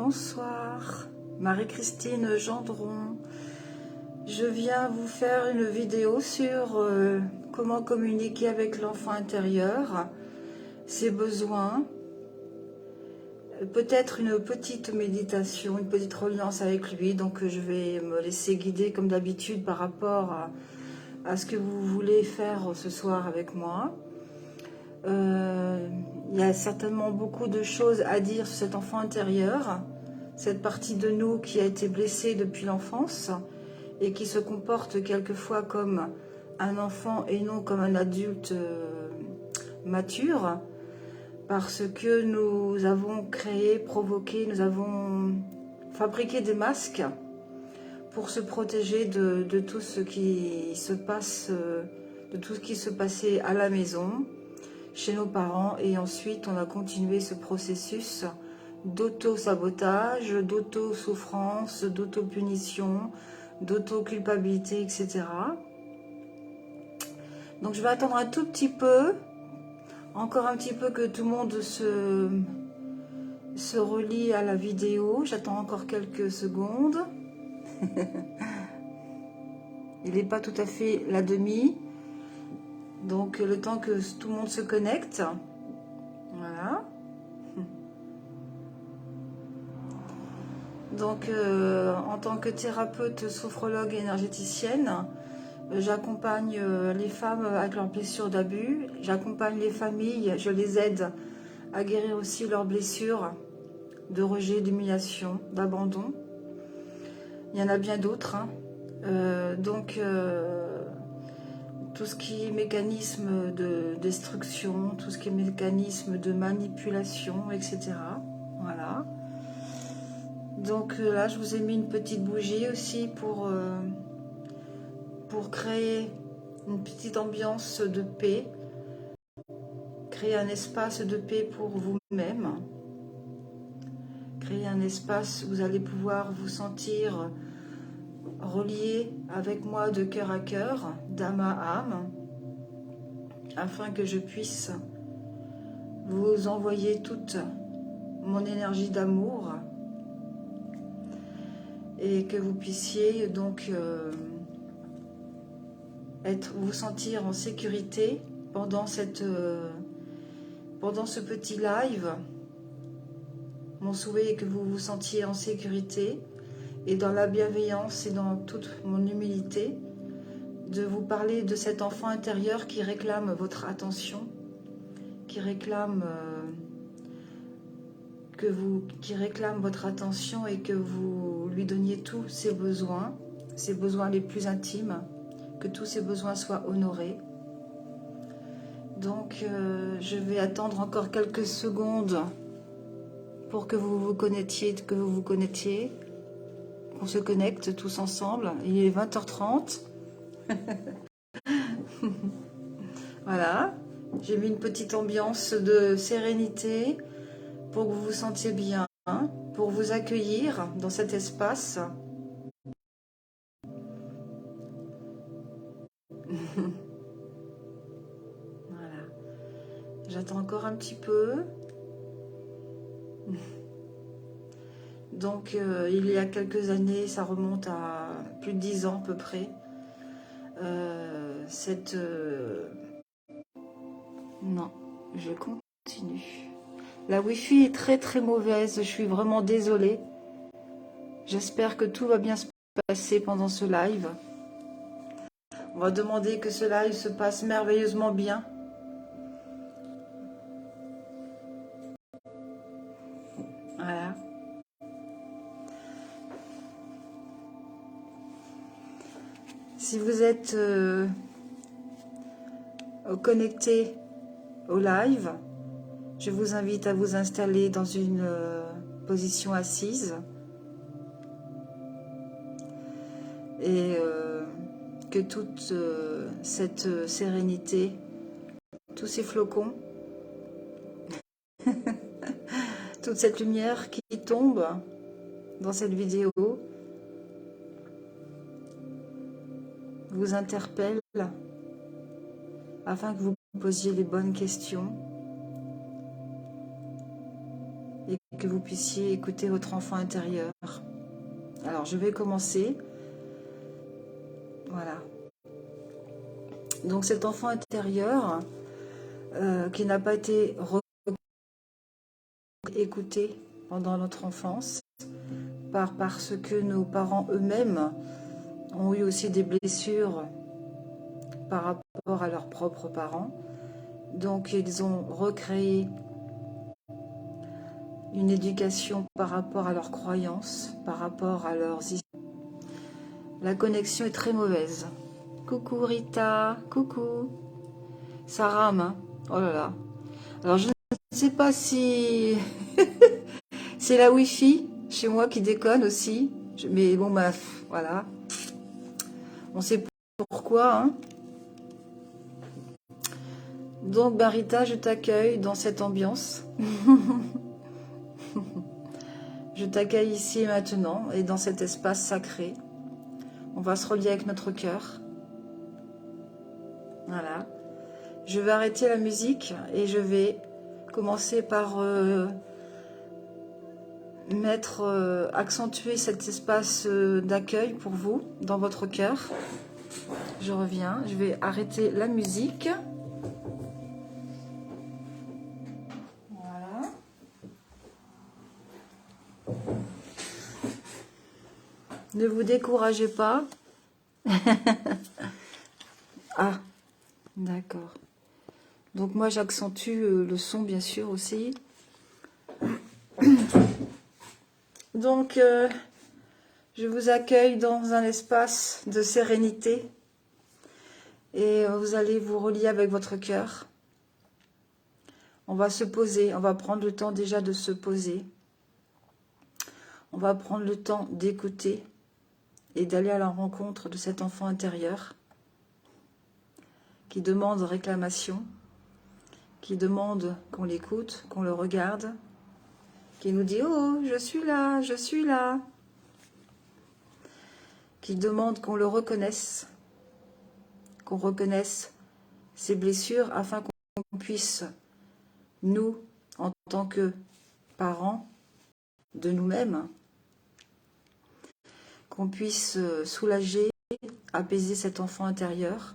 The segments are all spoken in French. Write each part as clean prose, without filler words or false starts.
Bonsoir, Marie-Christine Gendron. Je viens vous faire une vidéo sur comment communiquer avec l'enfant intérieur, ses besoins, peut-être une petite méditation, une petite reliance avec lui. Donc je vais me laisser guider comme d'habitude par rapport à ce que vous voulez faire ce soir avec moi. Il y a certainement beaucoup de choses à dire sur cet enfant intérieur, cette partie de nous qui a été blessée depuis l'enfance et qui se comporte quelquefois comme un enfant et non comme un adulte mature, parce que nous avons créé, provoqué, nous avons fabriqué des masques pour se protéger de tout ce qui se passe, de tout ce qui se passait à la maison, chez nos parents, et ensuite on a continué ce processus d'auto-sabotage, d'auto-souffrance, d'auto-punition, d'auto-culpabilité, etc. Donc je vais attendre un tout petit peu, encore un petit peu que tout le monde se relie à la vidéo. J'attends encore quelques secondes. Il n'est pas tout à fait la demi. Donc le temps que tout le monde se connecte. Voilà. Donc en tant que thérapeute, sophrologue et énergéticienne, j'accompagne les femmes avec leurs blessures d'abus. J'accompagne les familles, je les aide à guérir aussi leurs blessures de rejet, d'humiliation, d'abandon. Il y en a bien d'autres. Hein. Tout ce qui est mécanisme de destruction, tout ce qui est mécanisme de manipulation, etc. Voilà. Donc là, je vous ai mis une petite bougie aussi pour créer une petite ambiance de paix, créer un espace de paix pour vous-même, créer un espace où vous allez pouvoir vous sentir relié avec moi de cœur à cœur, d'âme à âme, afin que je puisse vous envoyer toute mon énergie d'amour et que vous puissiez donc vous sentir en sécurité pendant ce petit live. Mon souhait est que vous vous sentiez en sécurité et dans la bienveillance et dans toute mon humilité de vous parler de cet enfant intérieur qui réclame votre attention, qui réclame votre attention et que vous lui donniez tous ses besoins les plus intimes, que tous ses besoins soient honorés. Donc je vais attendre encore quelques secondes pour que vous vous connectiez, qu'on se connecte tous ensemble. Il est 20h30. Voilà, j'ai mis une petite ambiance de sérénité pour que vous vous sentiez bien, pour vous accueillir dans cet espace. Voilà, j'attends encore un petit peu. Donc il y a quelques années, ça remonte à plus de 10 ans à peu près, non, je continue. La Wi-Fi est très très mauvaise, je suis vraiment désolée. J'espère que tout va bien se passer pendant ce live. On va demander que ce live se passe merveilleusement bien. Voilà. Si vous êtes connecté au live, je vous invite à vous installer dans une position assise et que toute cette sérénité, tous ces flocons, toute cette lumière qui tombe dans cette vidéo vous interpelle afin que vous posiez les bonnes questions. et que vous puissiez écouter votre enfant intérieur. Alors, je vais commencer. Voilà. Donc, cet enfant intérieur qui n'a pas été écouté pendant notre enfance, parce que nos parents eux-mêmes ont eu aussi des blessures par rapport à leurs propres parents. Donc, ils ont recréé une éducation par rapport à leurs croyances, par rapport à leurs histoires. La connexion est très mauvaise. Coucou Rita, coucou. Ça rame, hein. Oh là là. Alors je ne sais pas si c'est la Wi-Fi chez moi qui déconne aussi. Mais bon, bah voilà. On sait pourquoi, hein. Donc, bah, Rita, je t'accueille dans cette ambiance. Je t'accueille ici et maintenant et dans cet espace sacré. On va se relier avec notre cœur. Voilà. Je vais arrêter la musique et je vais commencer par accentuer cet espace d'accueil pour vous dans votre cœur. Je reviens. Je vais arrêter la musique. Voilà. Ne vous découragez pas. Ah, d'accord. Donc moi j'accentue le son bien sûr aussi. Donc je vous accueille dans un espace de sérénité et vous allez vous relier avec votre cœur. On va se poser, on va prendre le temps déjà de se poser. On va prendre le temps d'écouter et d'aller à la rencontre de cet enfant intérieur qui demande réclamation, qui demande qu'on l'écoute, qu'on le regarde, qui nous dit « Oh, je suis là, je suis là », qui demande qu'on le reconnaisse, qu'on reconnaisse ses blessures afin qu'on puisse, nous, en tant que parents de nous-mêmes, qu'on puisse soulager, apaiser cet enfant intérieur.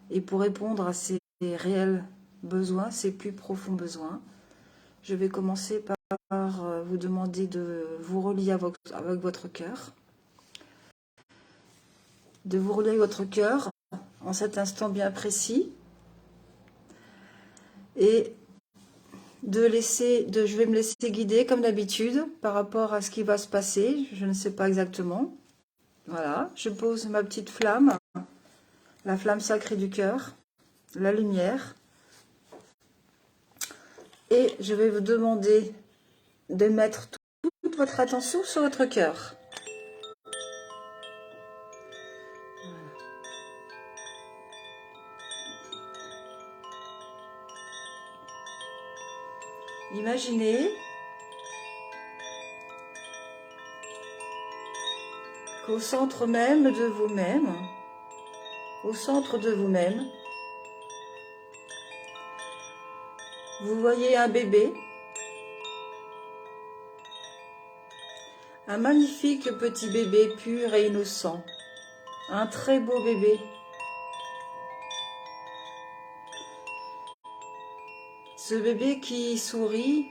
Et pour répondre à ses réels besoins, ses plus profonds besoins, je vais commencer par vous demander de vous relier avec votre cœur. De vous relier avec votre cœur en cet instant bien précis. Et je vais me laisser guider comme d'habitude par rapport à ce qui va se passer. Je ne sais pas exactement. Voilà, je pose ma petite flamme, la flamme sacrée du cœur, la lumière. Et je vais vous demander de mettre toute votre attention sur votre cœur. Imaginez qu'au centre même de vous-même, au centre de vous-même, vous voyez un bébé, un magnifique petit bébé pur et innocent, un très beau bébé. Ce bébé qui sourit,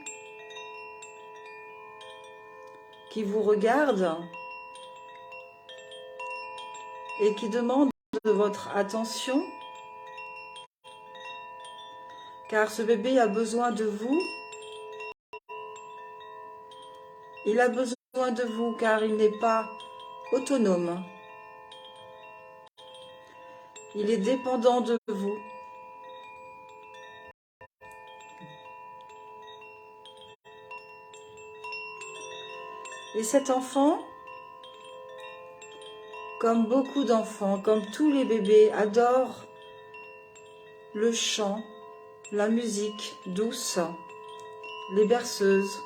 qui vous regarde et qui demande de votre attention, car ce bébé a besoin de vous. Il a besoin de vous car il n'est pas autonome. Il est dépendant de vous. Et cet enfant, comme beaucoup d'enfants, comme tous les bébés, adore le chant, la musique douce, les berceuses.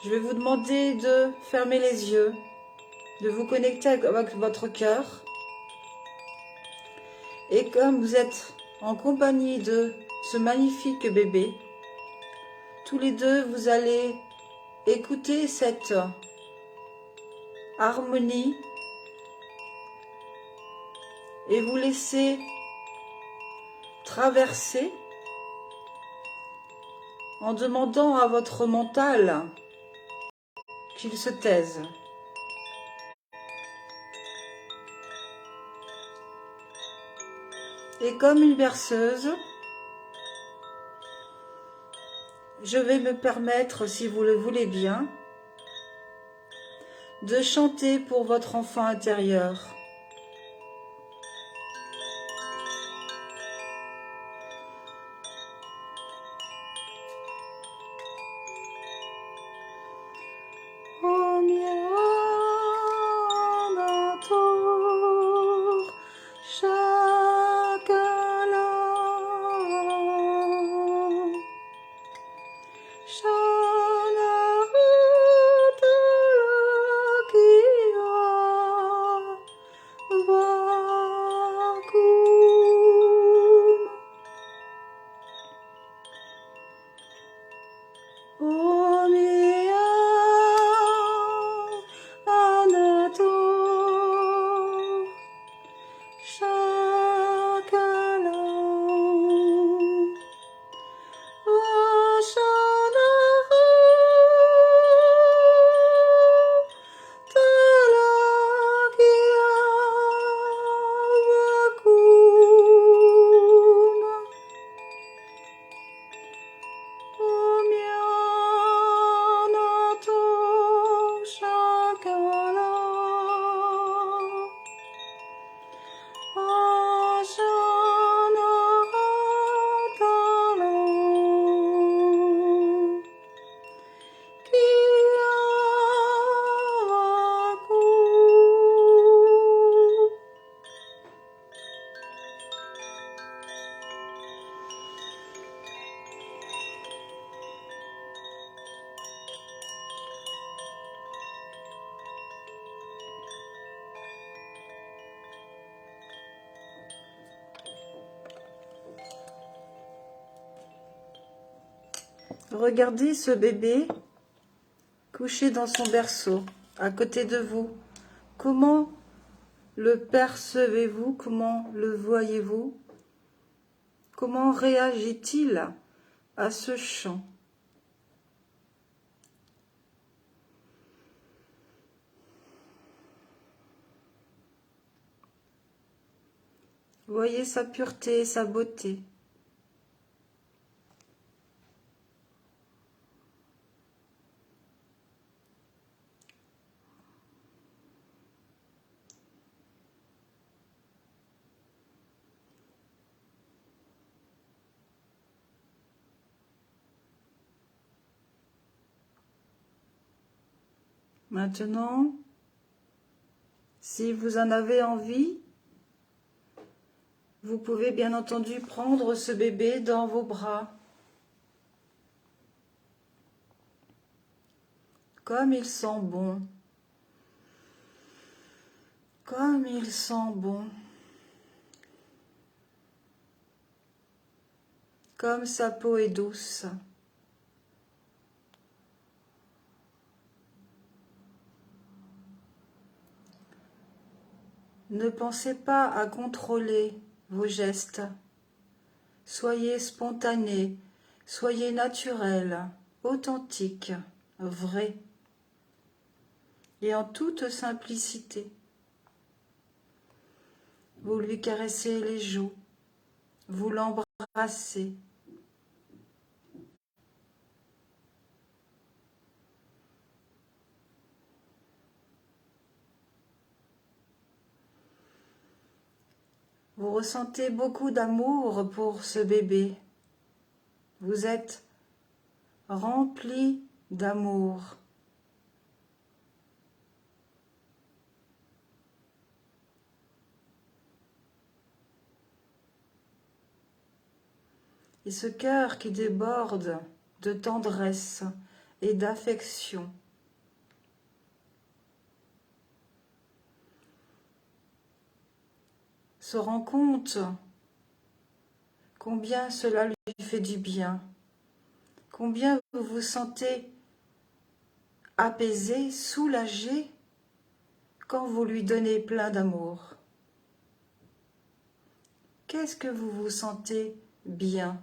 Je vais vous demander de fermer les yeux, de vous connecter avec votre cœur. Et comme vous êtes en compagnie de ce magnifique bébé, Tous les deux, vous allez écouter cette harmonie et vous laisser traverser en demandant à votre mental qu'il se taise. Et comme une berceuse, je vais me permettre, si vous le voulez bien, de chanter pour votre enfant intérieur. Regardez ce bébé couché dans son berceau, à côté de vous. Comment le percevez-vous? Comment le voyez-vous? Comment réagit-il à ce chant? Voyez sa pureté, sa beauté. Maintenant, si vous en avez envie, vous pouvez bien entendu prendre ce bébé dans vos bras. Comme il sent bon. Comme il sent bon. Comme sa peau est douce. Ne pensez pas à contrôler vos gestes. Soyez spontané, soyez naturel, authentique, vrai et en toute simplicité. Vous lui caressez les joues, vous l'embrassez. Vous ressentez beaucoup d'amour pour ce bébé. Vous êtes rempli d'amour. Et ce cœur qui déborde de tendresse et d'affection se rend compte combien cela lui fait du bien, Combien vous vous sentez apaisé, soulagé quand vous lui donnez plein d'amour? Qu'est-ce que vous vous sentez bien?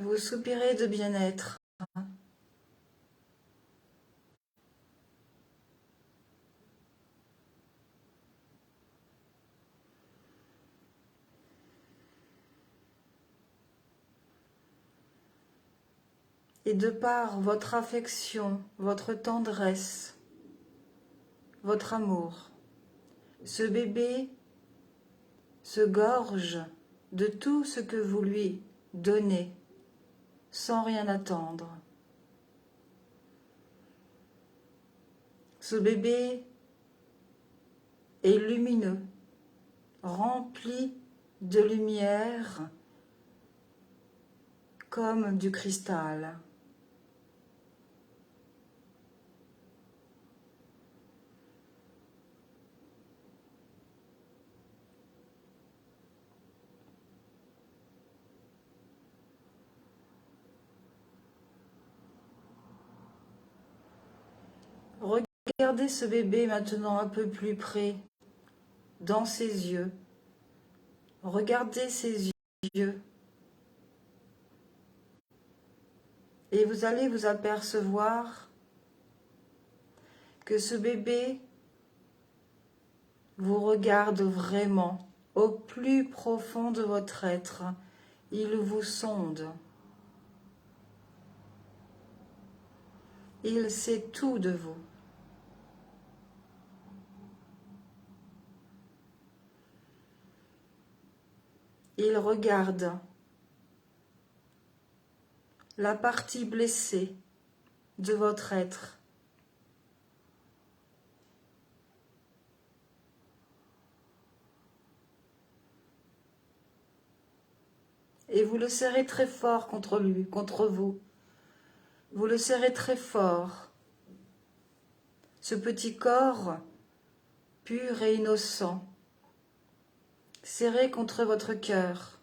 Vous soupirez de bien-être. Et de par votre affection, votre tendresse, votre amour, ce bébé se gorge de tout ce que vous lui donnez sans rien attendre. Ce bébé est lumineux, rempli de lumière comme du cristal. Regardez ce bébé maintenant un peu plus près, dans ses yeux. Regardez ses yeux. Et vous allez vous apercevoir que ce bébé vous regarde vraiment au plus profond de votre être. Il vous sonde. Il sait tout de vous. Il regarde la partie blessée de votre être. Et vous le serrez très fort contre lui, contre vous. Vous le serrez très fort. Ce petit corps pur et innocent, serré contre votre cœur,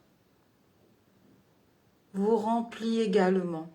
vous remplit également.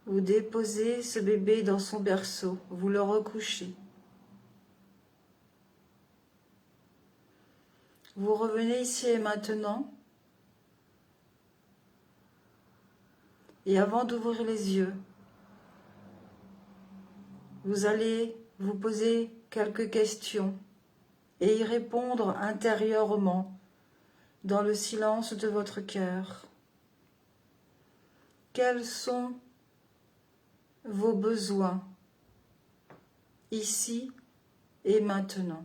Vous déposez ce bébé dans son berceau, vous le recouchez. Vous revenez ici et maintenant. Et avant d'ouvrir les yeux, vous allez vous poser quelques questions et y répondre intérieurement dans le silence de votre cœur. Quels sont vos besoins ici et maintenant?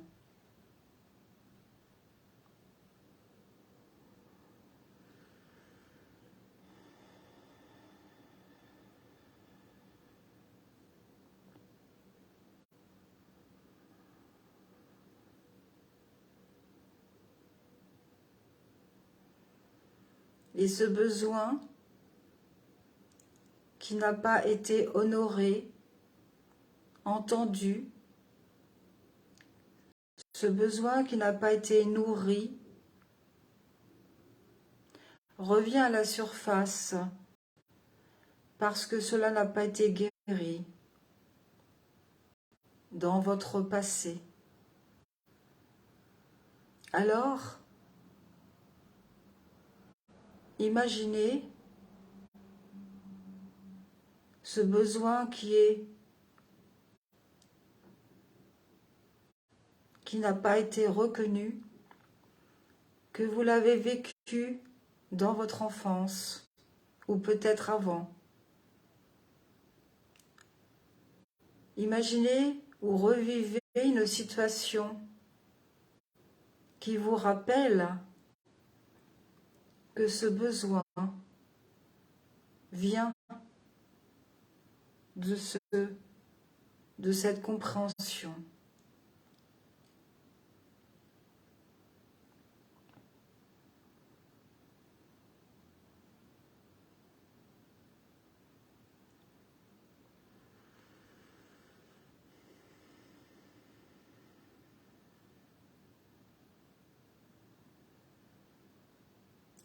Et ce besoin qui n'a pas été honoré, entendu, Ce besoin qui n'a pas été nourri revient à la surface parce que cela n'a pas été guéri dans votre passé. Alors, imaginez ce besoin qui n'a pas été reconnu, que vous l'avez vécu dans votre enfance ou peut-être avant. Imaginez ou revivez une situation qui vous rappelle que ce besoin vient de cette compréhension.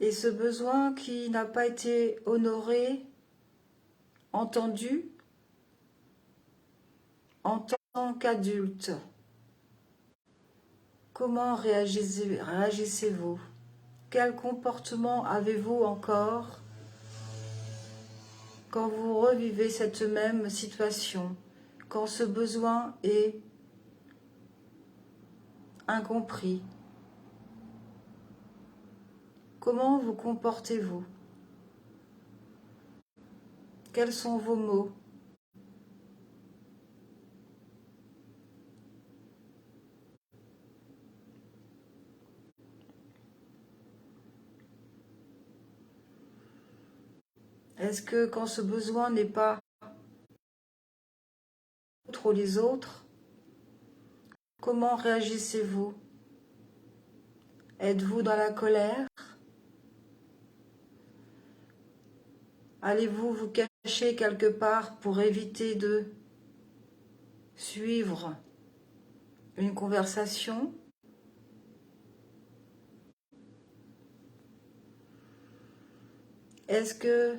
Et ce besoin qui n'a pas été honoré, entendu, en tant qu'adulte, comment réagissez-vous? Quel comportement avez-vous encore quand vous revivez cette même situation, quand ce besoin est incompris? Comment vous comportez-vous? Quels sont vos mots? Est-ce que quand ce besoin n'est pas trop les autres, comment réagissez-vous? Êtes-vous dans la colère? Allez-vous vous cacher quelque part pour éviter de suivre une conversation? Est-ce que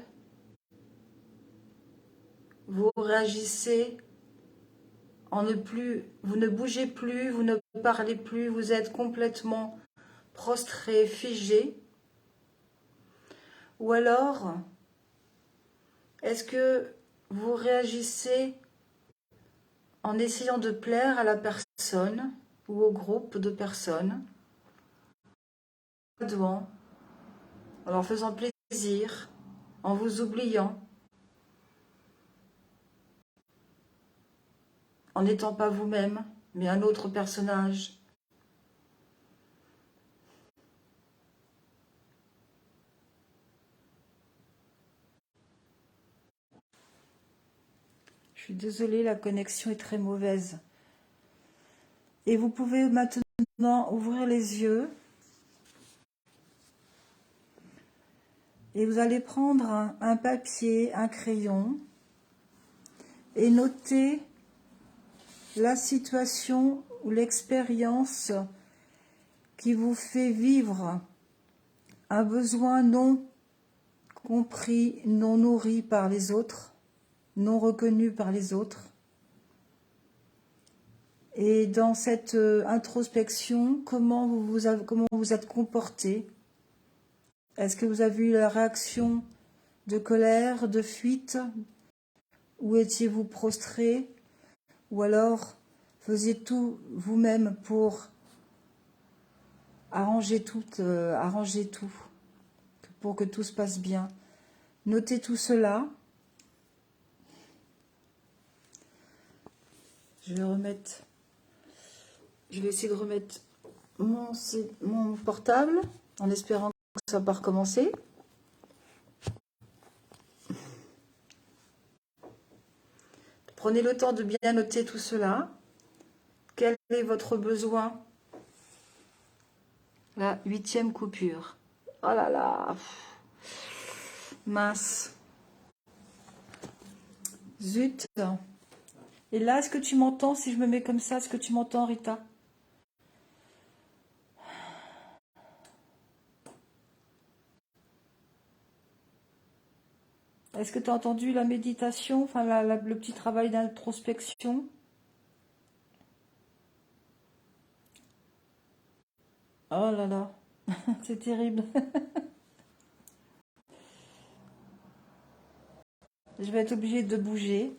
vous réagissez vous ne bougez plus, vous ne parlez plus, vous êtes complètement prostré, figé? Ou alors, est-ce que vous réagissez en essayant de plaire à la personne ou au groupe de personnes, en leur faisant plaisir, en vous oubliant, en n'étant pas vous-même, mais un autre personnage? Je suis désolée, la connexion est très mauvaise. Et vous pouvez maintenant ouvrir les yeux. Et vous allez prendre un papier, un crayon et noter la situation ou l'expérience qui vous fait vivre un besoin non compris, non nourri par les autres, non reconnu par les autres. Et dans cette introspection, comment vous êtes comporté? Est-ce que vous avez eu la réaction de colère, de fuite? Ou étiez-vous prostré? Ou alors faisiez tout vous-même pour arranger tout, pour que tout se passe bien? Notez tout cela. Je vais essayer de remettre mon portable en espérant que ça va pas recommencer. Prenez le temps de bien noter tout cela. Quel est votre besoin? La 8e coupure. Oh là là. Mince. Zut. Et là, est-ce que tu m'entends si je me mets comme ça? Est-ce que tu m'entends, Rita? Est-ce que tu as entendu la méditation, enfin le petit travail d'introspection? Oh là là, c'est terrible. Je vais être obligée de bouger.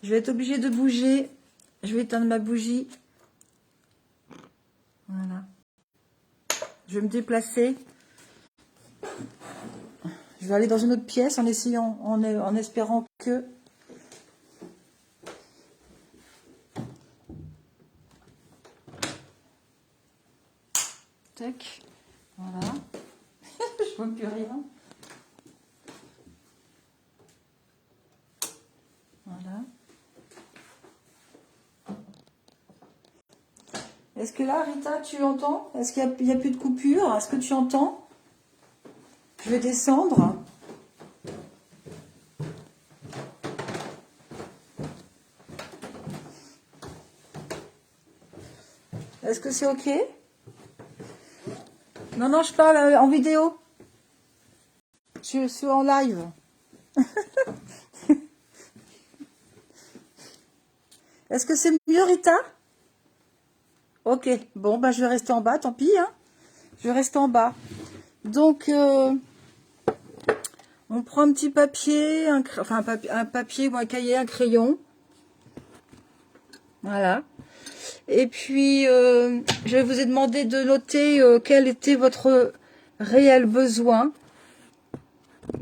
Je vais être obligée de bouger. Je vais éteindre ma bougie. Voilà. Je vais me déplacer. Je vais aller dans une autre pièce en essayant, en espérant que... Tac. Voilà. Je vois plus rien. Voilà. Est-ce que là, Rita, tu entends? Est-ce qu'il y a plus de coupure? Est-ce que tu entends? Je vais descendre. Est-ce que c'est OK? Non, non, je parle en vidéo. Je suis en live. Est-ce que c'est mieux, Rita? Ok, bon, bah, je vais rester en bas, tant pis. Hein. Je vais rester en bas. Donc, on prend un petit papier, un papier ou un cahier, un crayon. Voilà. Et puis, je vous ai demandé de noter quel était votre réel besoin.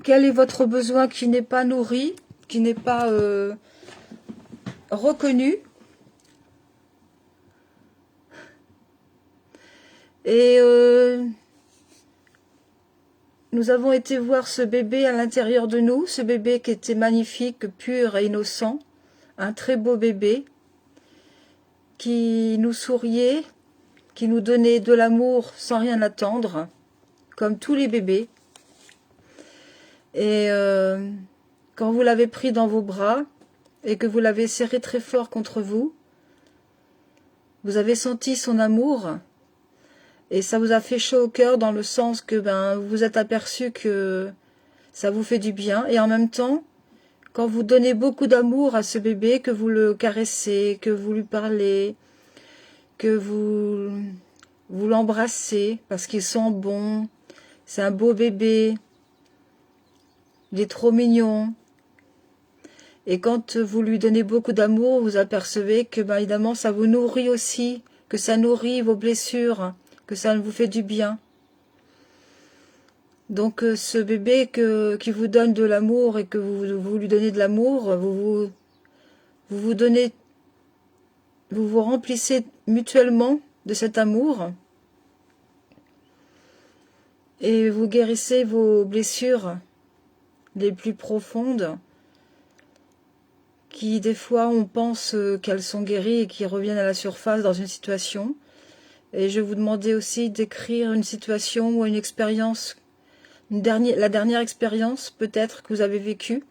Quel est votre besoin qui n'est pas nourri, qui n'est pas reconnu. Et nous avons été voir ce bébé à l'intérieur de nous, ce bébé qui était magnifique, pur et innocent, un très beau bébé, qui nous souriait, qui nous donnait de l'amour sans rien attendre, comme tous les bébés. Et quand vous l'avez pris dans vos bras et que vous l'avez serré très fort contre vous, vous avez senti son amour et ça vous a fait chaud au cœur dans le sens que vous vous êtes aperçu que ça vous fait du bien. Et en même temps, quand vous donnez beaucoup d'amour à ce bébé, que vous le caressez, que vous lui parlez, que vous l'embrassez parce qu'il sent bon, c'est un beau bébé, il est trop mignon. Et quand vous lui donnez beaucoup d'amour, vous apercevez que évidemment ça vous nourrit aussi, que ça nourrit vos blessures, que ça vous fait du bien. Donc ce bébé qui vous donne de l'amour et que vous lui donnez de l'amour, vous donnez, vous vous remplissez mutuellement de cet amour et vous guérissez vos blessures les plus profondes qui des fois on pense qu'elles sont guéries et qui reviennent à la surface dans une situation. Et je vous demandais aussi d'écrire une situation ou une expérience, la dernière expérience peut-être que vous avez vécue,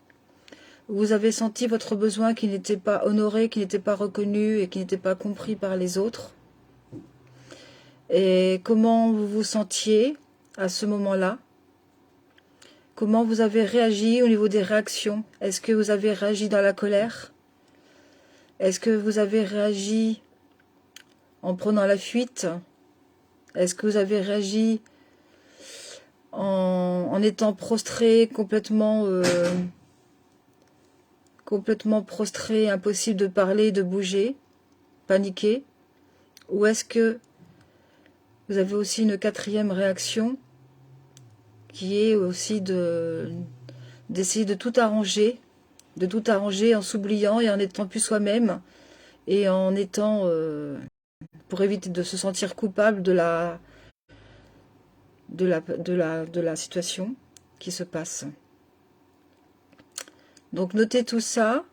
où vous avez senti votre besoin qui n'était pas honoré, qui n'était pas reconnu et qui n'était pas compris par les autres. Et comment vous vous sentiez à ce moment-là? Comment vous avez réagi au niveau des réactions? Est-ce que vous avez réagi dans la colère? Est-ce que vous avez réagi en prenant la fuite? Est-ce que vous avez réagi en étant prostré, complètement prostré, impossible de parler, de bouger, paniqué? Ou est-ce que vous avez aussi une quatrième réaction qui est aussi d'essayer de tout arranger en s'oubliant et en étant plus soi-même et en étant pour éviter de se sentir coupable de la situation qui se passe. Donc notez tout ça,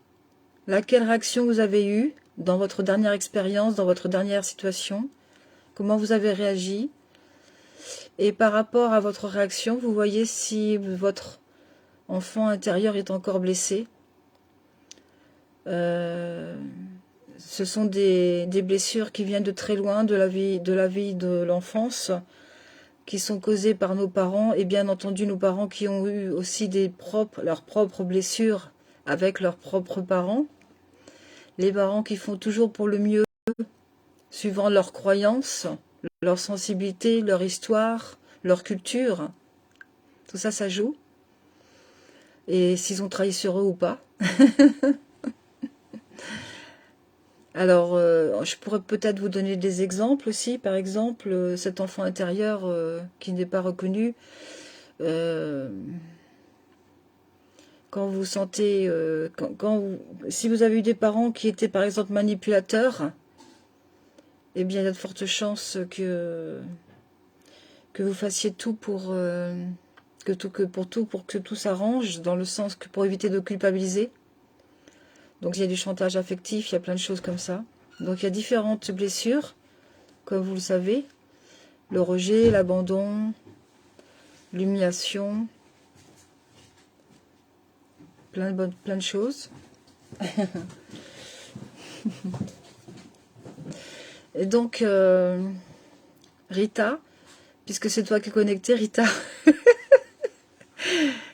laquelle réaction vous avez eue dans votre dernière expérience, dans votre dernière situation, comment vous avez réagi, et par rapport à votre réaction, vous voyez si votre enfant intérieur est encore blessé. Ce sont des blessures qui viennent de très loin, de la vie de l'enfance, qui sont causées par nos parents, et bien entendu nos parents qui ont eu aussi leurs propres blessures avec leurs propres parents, les parents qui font toujours pour le mieux, suivant leurs croyances, leur sensibilité, leur histoire, leur culture, tout ça, ça joue, et s'ils ont trahi sur eux ou pas. Alors, je pourrais peut-être vous donner des exemples aussi. Par exemple, cet enfant intérieur qui n'est pas reconnu, euh, quand vous sentez, si vous avez eu des parents qui étaient par exemple manipulateurs, eh bien il y a de fortes chances que vous fassiez tout pour pour que tout s'arrange, dans le sens que pour éviter de culpabiliser. Donc il y a du chantage affectif, il y a plein de choses comme ça. Donc il y a différentes blessures, comme vous le savez. Le rejet, l'abandon, l'humiliation, plein de choses. Et donc, Rita, puisque c'est toi qui es connectée, Rita,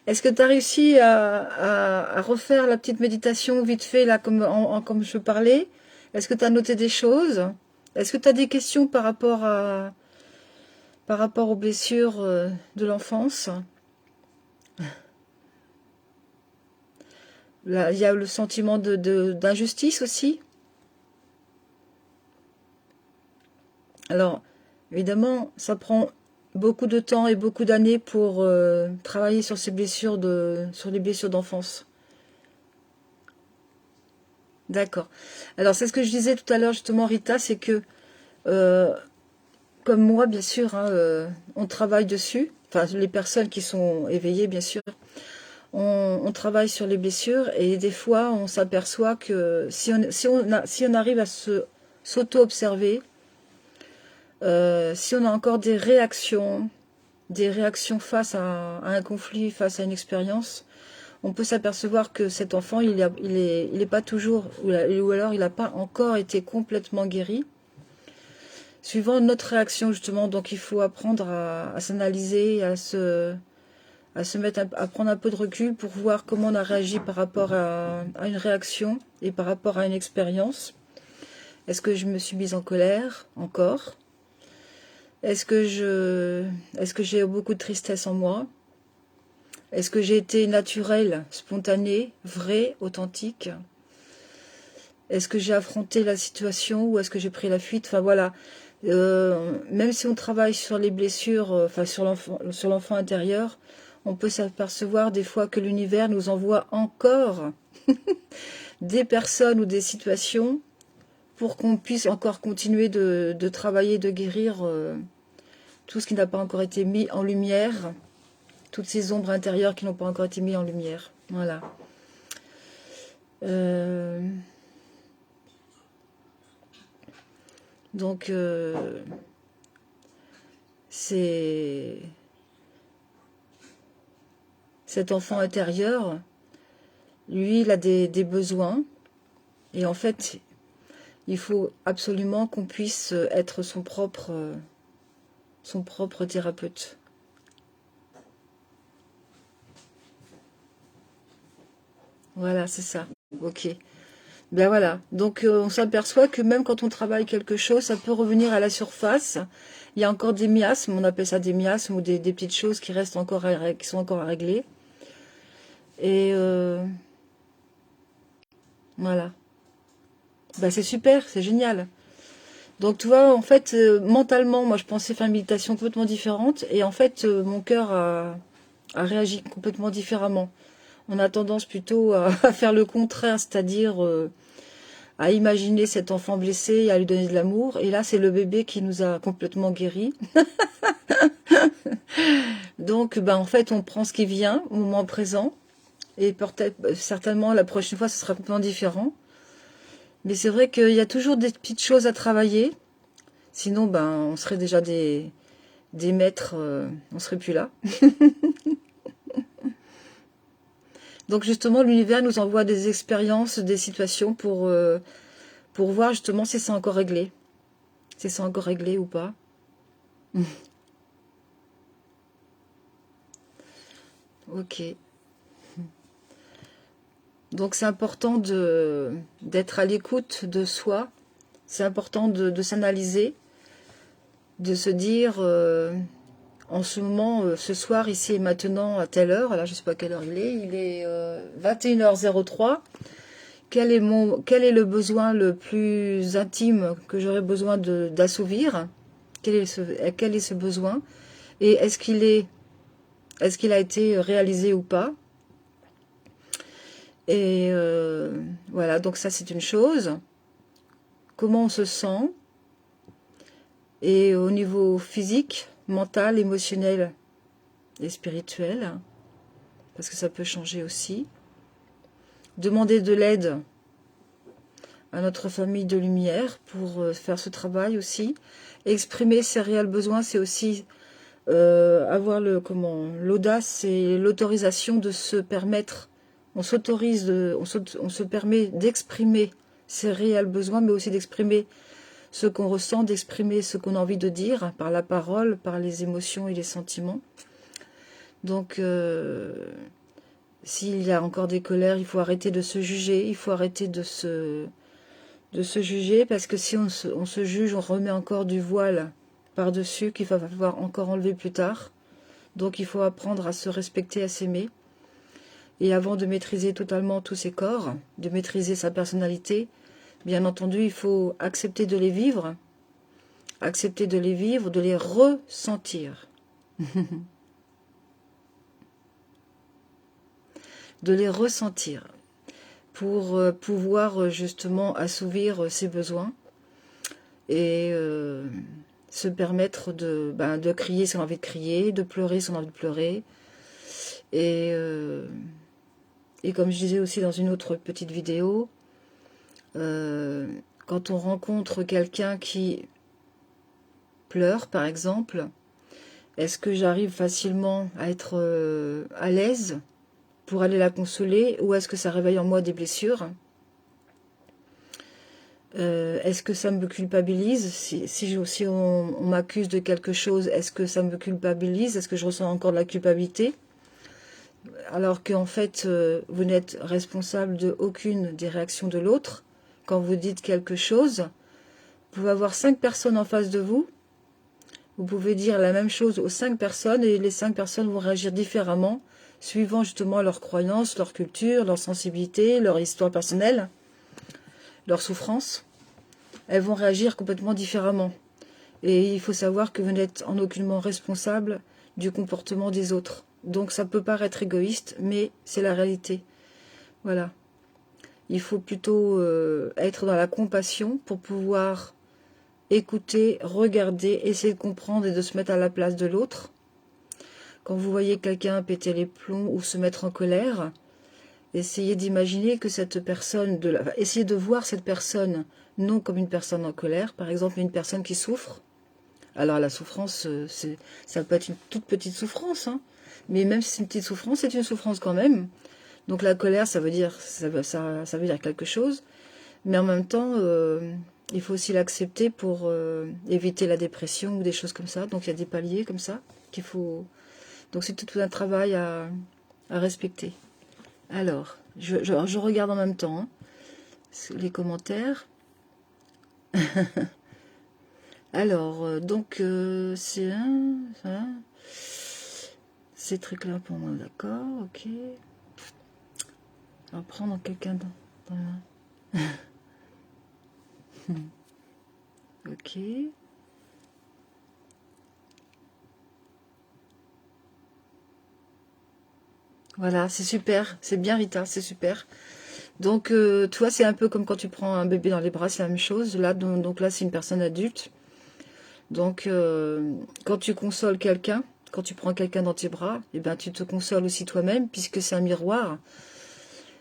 est-ce que tu as réussi à refaire la petite méditation vite fait, là, comme je parlais? Est-ce que tu as noté des choses? Est-ce que tu as des questions par rapport aux blessures de l'enfance? Là, il y a le sentiment d'injustice aussi. Alors, évidemment, ça prend beaucoup de temps et beaucoup d'années pour travailler sur ces blessures sur les blessures d'enfance. D'accord. Alors, c'est ce que je disais tout à l'heure, justement, Rita, c'est que, comme moi, bien sûr, hein, on travaille dessus. Enfin, les personnes qui sont éveillées, bien sûr, on travaille sur les blessures et des fois, on s'aperçoit que si on arrive à s'auto-observer, si on a encore des réactions face à un conflit, face à une expérience, on peut s'apercevoir que cet enfant, il est pas toujours, ou alors il n'a pas encore été complètement guéri. Suivant notre réaction, justement, donc il faut apprendre à s'analyser, à prendre un peu de recul pour voir comment on a réagi par rapport à une réaction et par rapport à une expérience. Est-ce que je me suis mise en colère encore? Est-ce que j'ai beaucoup de tristesse en moi? Est-ce que j'ai été naturelle, spontanée, vraie, authentique? Est-ce que j'ai affronté la situation ou est-ce que j'ai pris la fuite? Enfin voilà, même si on travaille sur les blessures, enfin sur l'enfant intérieur, on peut s'apercevoir des fois que l'univers nous envoie encore des personnes ou des situations pour qu'on puisse encore continuer de travailler, de guérir tout ce qui n'a pas encore été mis en lumière, toutes ces ombres intérieures qui n'ont pas encore été mises en lumière. Voilà. Donc, c'est cet enfant intérieur, lui, il a des besoins. Et en fait, il faut absolument qu'on puisse être son propre thérapeute. Voilà, c'est ça. Ok. Ben voilà. Donc on s'aperçoit que même quand on travaille quelque chose, ça peut revenir à la surface. Il y a encore des miasmes, on appelle ça des miasmes ou des petites choses qui restent encore qui sont encore à régler. Et voilà. Ben c'est super, c'est génial. Donc tu vois, en fait, mentalement, moi je pensais faire une méditation complètement différente, et en fait, mon cœur a réagi complètement différemment. On a tendance plutôt à faire le contraire, c'est-à-dire à imaginer cet enfant blessé et à lui donner de l'amour. Et là, c'est le bébé qui nous a complètement guéris. Donc, ben, en fait, on prend ce qui vient au moment présent. Et peut-être, certainement, la prochaine fois, ce sera complètement différent. Mais c'est vrai qu'il y a toujours des petites choses à travailler. Sinon, ben, on serait déjà des maîtres, on serait plus là. Donc justement, l'univers nous envoie des expériences, des situations pour voir justement si c'est encore réglé. Si c'est encore réglé ou pas. Ok. Donc c'est important d'être à l'écoute de soi. C'est important de s'analyser, de se dire en ce moment, ce soir, ici et maintenant, à telle heure, là je ne sais pas à quelle heure il est 21h03. Quel est le besoin le plus intime que j'aurais besoin d'assouvir? Quel est ce besoin? Et est-ce qu'il a été réalisé ou pas? Et voilà, donc ça c'est une chose. Comment on se sent? Et au niveau physique, mental, émotionnel et spirituel, parce que ça peut changer aussi. Demander de l'aide à notre famille de lumière pour faire ce travail aussi. Exprimer ses réels besoins, c'est aussi avoir l'audace et l'autorisation de se permettre, on se permet d'exprimer ses réels besoins, mais aussi d'exprimer ce qu'on ressent, d'exprimer ce qu'on a envie de dire par la parole, par les émotions et les sentiments. Donc, s'il y a encore des colères, il faut arrêter de se juger, il faut arrêter de se juger, parce que si on se juge, on remet encore du voile par-dessus qu'il va falloir encore enlever plus tard. Donc il faut apprendre à se respecter, à s'aimer. Et avant de maîtriser totalement tous ses corps, de maîtriser sa personnalité, bien entendu, il faut accepter de les vivre, de les ressentir. De les ressentir pour pouvoir justement assouvir ses besoins et se permettre de crier si on a envie de crier, de pleurer si on a envie de pleurer. Et comme je disais aussi dans une autre petite vidéo, quand on rencontre quelqu'un qui pleure, par exemple, est-ce que j'arrive facilement à être à l'aise pour aller la consoler, ou est-ce que ça réveille en moi des blessures? Est-ce que ça me culpabilise? Si on m'accuse de quelque chose, est-ce que ça me culpabilise? Est-ce que je ressens encore de la culpabilité? Alors qu'en fait, vous n'êtes responsable de aucune des réactions de l'autre. Quand vous dites quelque chose, vous pouvez avoir 5 personnes en face de vous. Vous pouvez dire la même chose aux 5 personnes et les 5 personnes vont réagir différemment, suivant justement leurs croyances, leur culture, leur sensibilité, leur histoire personnelle, leur souffrance. Elles vont réagir complètement différemment. Et il faut savoir que vous n'êtes en aucunement responsable du comportement des autres. Donc ça peut paraître égoïste, mais c'est la réalité. Voilà. Il faut plutôt être dans la compassion pour pouvoir écouter, regarder, essayer de comprendre et de se mettre à la place de l'autre. Quand vous voyez quelqu'un péter les plombs ou se mettre en colère, essayez d'imaginer que cette personne, essayez de voir cette personne non comme une personne en colère, par exemple, mais une personne qui souffre. Alors la souffrance, ça peut être une toute petite souffrance, hein, mais même si c'est une petite souffrance, c'est une souffrance quand même. Donc la colère, ça veut dire quelque chose, mais en même temps, il faut aussi l'accepter pour éviter la dépression ou des choses comme ça. Donc il y a des paliers comme ça qu'il faut. Donc c'est tout un travail à respecter. Alors, je regarde en même temps hein, les commentaires. Alors, donc, c'est c'est très clair pour moi, d'accord, ok. On va prendre quelqu'un dans ok. Voilà, c'est super, c'est bien Rita, c'est super. Donc, toi, c'est un peu comme quand tu prends un bébé dans les bras, c'est la même chose. Là, donc là, c'est une personne adulte. Donc, quand tu consoles quelqu'un, quand tu prends quelqu'un dans tes bras, eh ben, tu te consoles aussi toi-même, puisque c'est un miroir.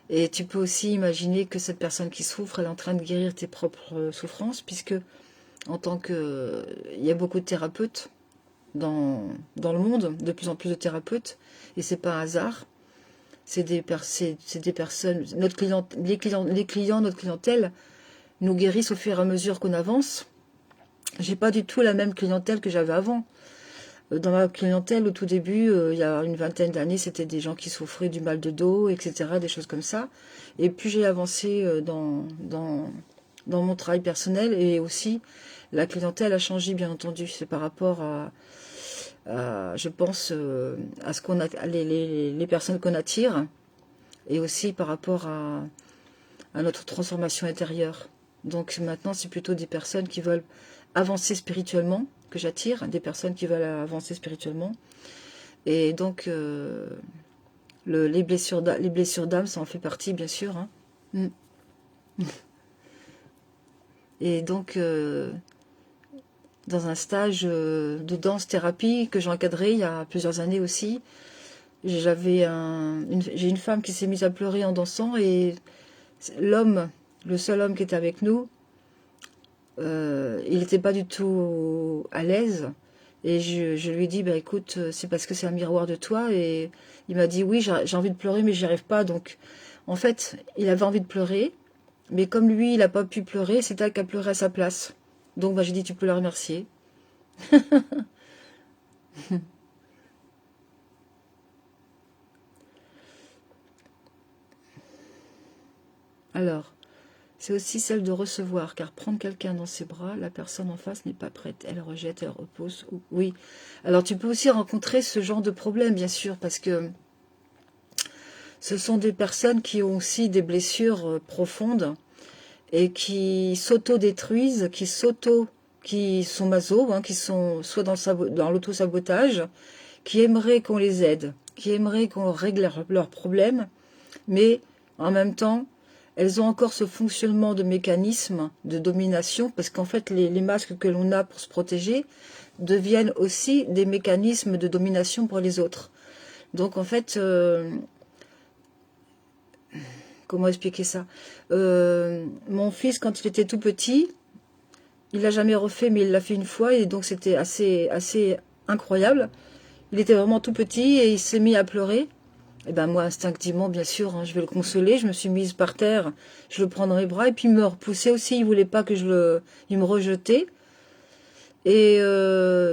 Et tu peux aussi imaginer que cette personne qui souffre, elle est en train de guérir tes propres souffrances, puisque en tant que... Il y a beaucoup de thérapeutes dans le monde, de plus en plus de thérapeutes, et c'est pas un hasard. C'est des personnes... notre clientèle nous guérissent au fur et à mesure qu'on avance. J'ai pas du tout la même clientèle que j'avais avant. Dans ma clientèle, au tout début, il y a une vingtaine d'années, c'était des gens qui souffraient du mal de dos, etc., des choses comme ça. Et puis j'ai avancé dans mon travail personnel, et aussi la clientèle a changé, bien entendu. C'est par rapport je pense, à ce qu'on a, les personnes qu'on attire, et aussi par rapport à notre transformation intérieure. Donc maintenant, c'est plutôt des personnes qui veulent avancer spirituellement que j'attire, des personnes qui veulent avancer spirituellement. Et donc, les blessures d'âme, ça en fait partie, bien sûr. Hein. Mm. Et donc, dans un stage de danse-thérapie que j'ai encadré il y a plusieurs années aussi, j'ai une femme qui s'est mise à pleurer en dansant, et le seul homme qui était avec nous, il n'était pas du tout à l'aise. Et je lui ai dit, bah écoute, c'est parce que c'est un miroir de toi. Et il m'a dit, oui, j'ai envie de pleurer, mais j'y arrive pas. Donc, en fait, il avait envie de pleurer, mais comme lui, il n'a pas pu pleurer, c'est elle qui a pleuré à sa place. Donc, bah, j'ai dit, tu peux la remercier. Alors, c'est aussi celle de recevoir, car prendre quelqu'un dans ses bras, la personne en face n'est pas prête. Elle rejette, elle repousse. Oui. Alors, tu peux aussi rencontrer ce genre de problème, bien sûr, parce que ce sont des personnes qui ont aussi des blessures profondes et qui s'auto-détruisent, qui sont maso, hein, qui sont soit dans l'auto-sabotage, qui aimeraient qu'on les aide, qui aimeraient qu'on règle leurs problèmes, mais en même temps, elles ont encore ce fonctionnement de mécanisme de domination, parce qu'en fait, les masques que l'on a pour se protéger deviennent aussi des mécanismes de domination pour les autres. Donc en fait, comment expliquer ça? Mon fils, quand il était tout petit, il l'a jamais refait, mais il l'a fait une fois, et donc c'était assez incroyable. Il était vraiment tout petit et il s'est mis à pleurer. Et ben moi, instinctivement, bien sûr, hein, je vais le consoler. Je me suis mise par terre, je le prends dans mes bras, et puis il me repoussait aussi. Il voulait pas que il me rejetait. Et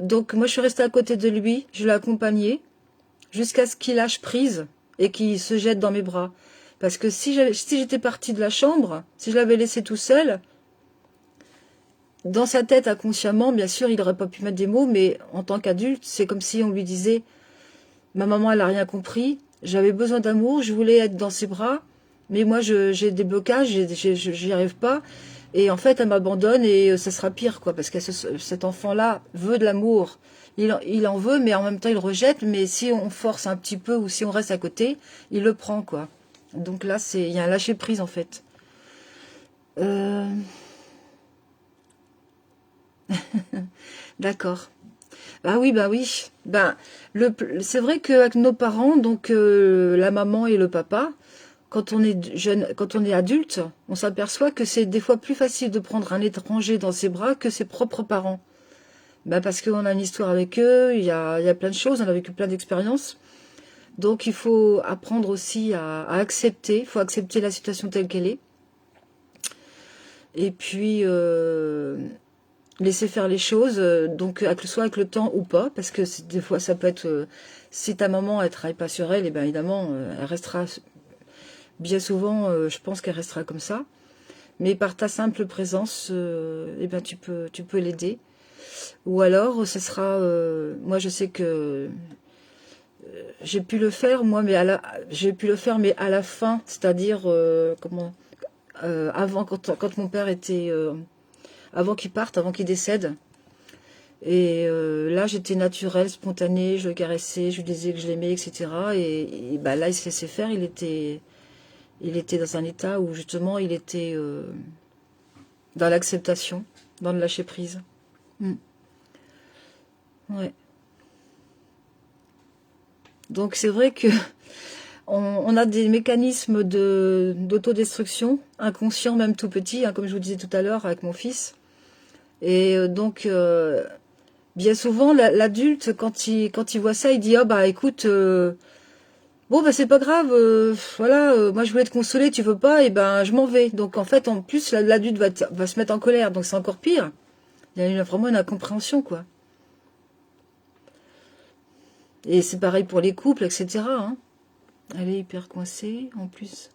donc moi, je suis restée à côté de lui, je l'ai accompagné jusqu'à ce qu'il lâche prise et qu'il se jette dans mes bras. Parce que si j'étais partie de la chambre, si je l'avais laissé tout seul, dans sa tête, inconsciemment, bien sûr, il n'aurait pas pu mettre des mots, mais en tant qu'adulte, c'est comme si on lui disait, ma maman, elle n'a rien compris, j'avais besoin d'amour, je voulais être dans ses bras, mais moi, j'ai des blocages, j'y arrive pas, et en fait, elle m'abandonne, et ça sera pire, quoi, parce que cet enfant-là veut de l'amour, il en veut, mais en même temps, il rejette, mais si on force un petit peu, ou si on reste à côté, il le prend, quoi. Donc là, il y a un lâcher-prise, en fait. Euh, d'accord. Bah oui. C'est vrai qu'avec nos parents, donc la maman et le papa, quand on est jeune, quand on est adulte, on s'aperçoit que c'est des fois plus facile de prendre un étranger dans ses bras que ses propres parents. Bah parce qu'on a une histoire avec eux, il y a plein de choses, on a vécu plein d'expériences. Donc il faut apprendre aussi à accepter, il faut accepter la situation telle qu'elle est. Et puis laisser faire les choses, donc soit avec le temps ou pas, parce que des fois ça peut être, si ta maman elle travaille pas sur elle, et bien évidemment elle restera, bien souvent je pense qu'elle restera comme ça, mais par ta simple présence, et ben tu peux l'aider, ou alors ce sera, moi je sais que j'ai pu le faire moi, mais j'ai pu le faire mais à la fin, c'est-à-dire avant, quand mon père était avant qu'il parte, avant qu'il décède. Et là, j'étais naturelle, spontanée, je le caressais, je lui disais que je l'aimais, etc. Et bah, là, il se laissait faire, il était dans un état où justement, il était dans l'acceptation, dans le lâcher-prise. Mm. Ouais. Donc c'est vrai que on a des mécanismes d'autodestruction, inconscients, même tout petit, hein, comme je vous disais tout à l'heure avec mon fils. Et donc, bien souvent, l'adulte, quand il voit ça, il dit, ah bah écoute, bon bah c'est pas grave, voilà, moi je voulais te consoler, tu veux pas, et ben je m'en vais. Donc en fait, en plus, l'adulte va se mettre en colère, donc c'est encore pire. Il y a vraiment une incompréhension, quoi. Et c'est pareil pour les couples, etc. hein. Elle est hyper coincée, en plus